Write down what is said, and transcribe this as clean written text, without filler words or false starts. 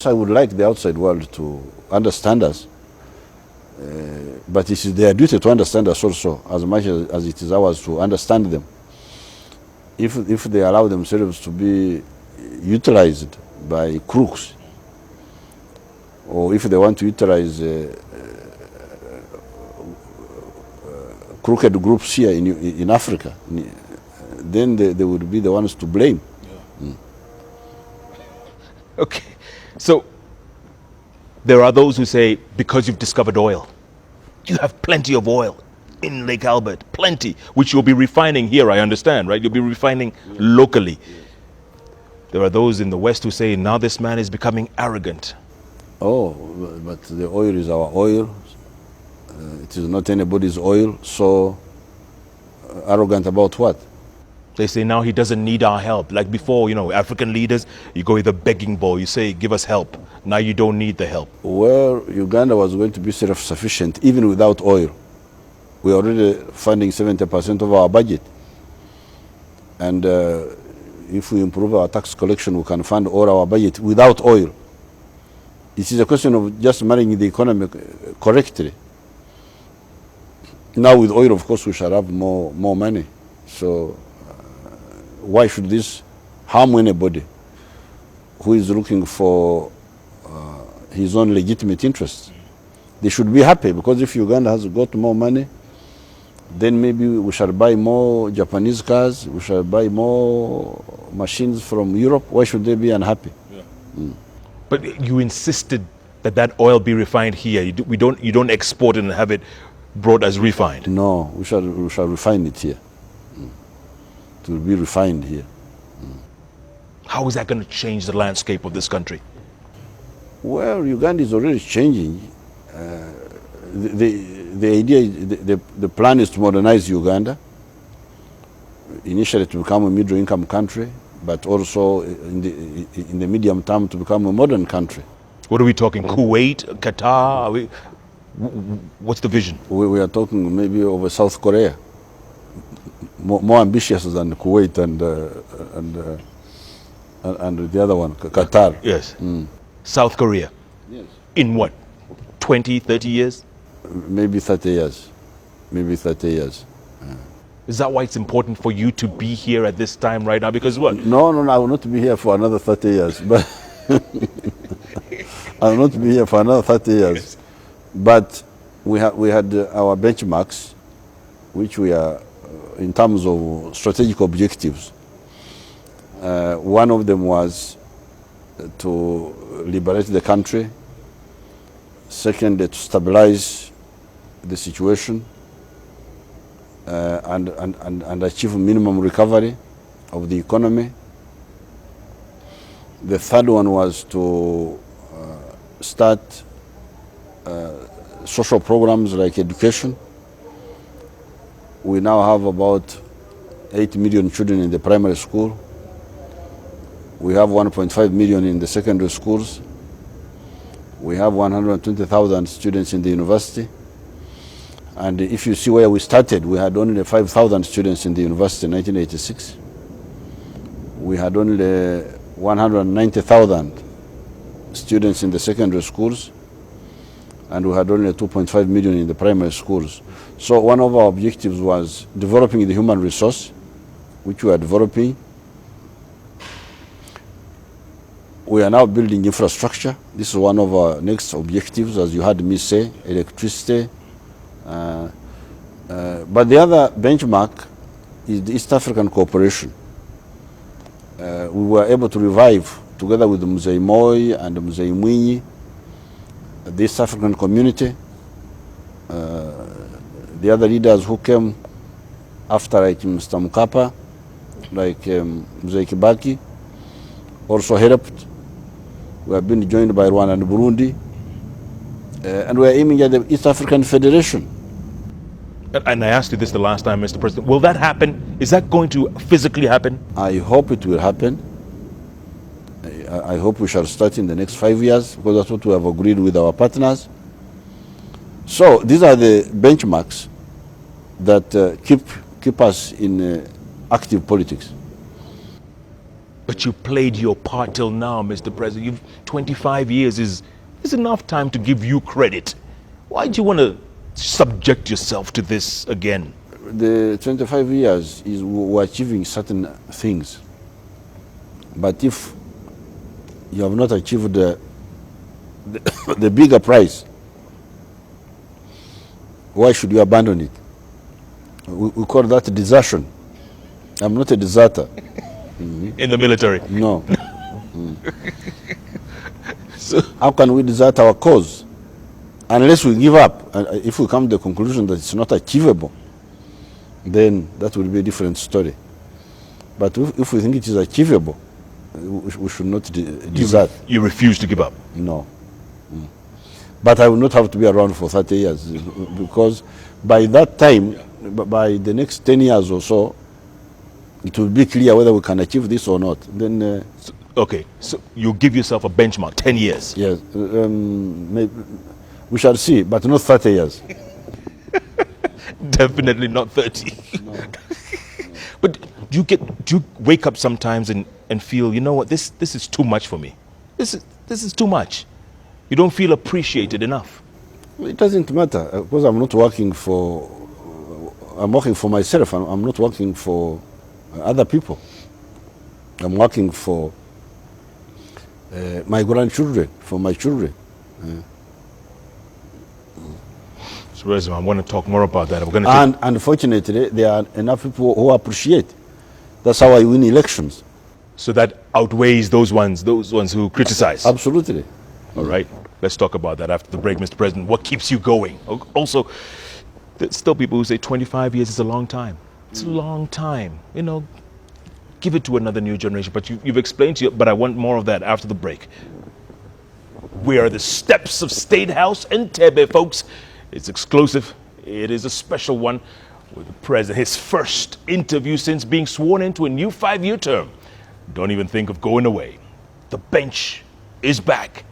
I would like the outside world to understand us. But it is their duty to understand us also, as much as it is ours to understand them. If they allow themselves to be utilized by crooks, or if they want to utilize crooked groups here in Africa, then they would be the ones to blame. Yeah. Okay, so there are those who say, because you've discovered oil, you have plenty of oil in Lake Albert, plenty, which you'll be refining here, I understand, right? You'll be refining locally. There are those in the West who say, now this man is becoming arrogant. Oh, but the oil is our oil. It is not anybody's oil, so arrogant about what? They say now he doesn't need our help. Like before, African leaders, you go with a begging bowl, you say, give us help. Now you don't need the help. Well, Uganda was going to be self-sufficient even without oil. We are already funding 70% of our budget. And if we improve our tax collection, we can fund all our budget without oil. It is a question of just managing the economy correctly. Now with oil, of course, we shall have more money. So why should this harm anybody who is looking for his own legitimate interests? They should be happy, because if Uganda has got more money, then maybe we shall buy more Japanese cars, we shall buy more machines from Europe. Why should they be unhappy? Yeah. But you insisted that oil be refined here. You don't export it and have it brought as refined. No, we shall refine it here. It will be refined here. How is that going to change the landscape of this country? Well, Uganda is already changing. The idea, the plan is to modernize Uganda, initially to become a middle-income country, but also in the medium term to become a modern country. What are we talking? Kuwait, Qatar? What's the vision? We are talking maybe over South Korea, more ambitious than Kuwait and the other one, Qatar. Yes. South Korea. Yes. In what? 20, 30 years? Maybe 30 years. Maybe 30 years. Is that why it's important for you to be here at this time right now? Because what? No, I will not be here for another 30 years. But I will not be here for another 30 years. But we had our benchmarks, which we are, in terms of strategic objectives. One of them was to liberate the country. Second, to stabilize the situation and achieve minimum recovery of the economy. The third one was to start social programs like education. We now have about 8 million children in the primary school. We have 1.5 million in the secondary schools. We have 120,000 students in the university. And if you see where we started, we had only 5,000 students in the university in 1986. We had only 190,000 students in the secondary schools, and we had only 2.5 million in the primary schools. So one of our objectives was developing the human resource, which we are developing. We are now building infrastructure. This is one of our next objectives, as you heard me say, electricity. But the other benchmark is the East African cooperation. We were able to revive, together with Museveni Moi and Museveni, the East African community. The other leaders who came after, like Mr. Mkapa, like Mzee Kibaki, also helped. We have been joined by Rwanda and Burundi. And we are aiming at the East African Federation. And I asked you this the last time, Mr. President. Will that happen? Is that going to physically happen? I hope it will happen. I hope we shall start in the next 5 years, because that's what we have agreed with our partners. So these are the benchmarks that keep us in active politics. But you played your part till now, Mr. President. You've 25 years is enough time to give you credit. Why do you want to subject yourself to this again? The 25 years is we're achieving certain things. But if you have not achieved the bigger prize, why should you abandon it? We call that desertion. I'm not a deserter. In the military? No. So how can we desert our cause? Unless we give up. If we come to the conclusion that it's not achievable, then that will be a different story. But if we think it is achievable, we should not desert. You refuse to give up? No. But I will not have to be around for 30 years, because by that time, by the next 10 years or so, it will be clear whether we can achieve this or not. Then, okay, so you give yourself a benchmark, 10 years? Yes. Maybe, we shall see, but not 30 years. Definitely not 30. No. But do you wake up sometimes and feel, you know what, this is too much for me? This is too much. You don't feel appreciated enough? It doesn't matter, because I'm not working for, I'm working for myself. I'm not working for other people. I'm working for my grandchildren, for my children. So, Reza, I want to talk more about that. We're going to unfortunately, there are enough people who appreciate. That's how I win elections. So that outweighs those ones who criticize? Absolutely. All right. Let's talk about that after the break, Mr. President. What keeps you going? Also, there's still people who say 25 years is a long time. It's a long time. You know, give it to another new generation. But you've explained to you, but I want more of that after the break. We are the steps of State House Entebbe, folks. It's exclusive. It is a special one with the president. His first interview since being sworn into a new 5-year term. Don't even think of going away. The bench is back.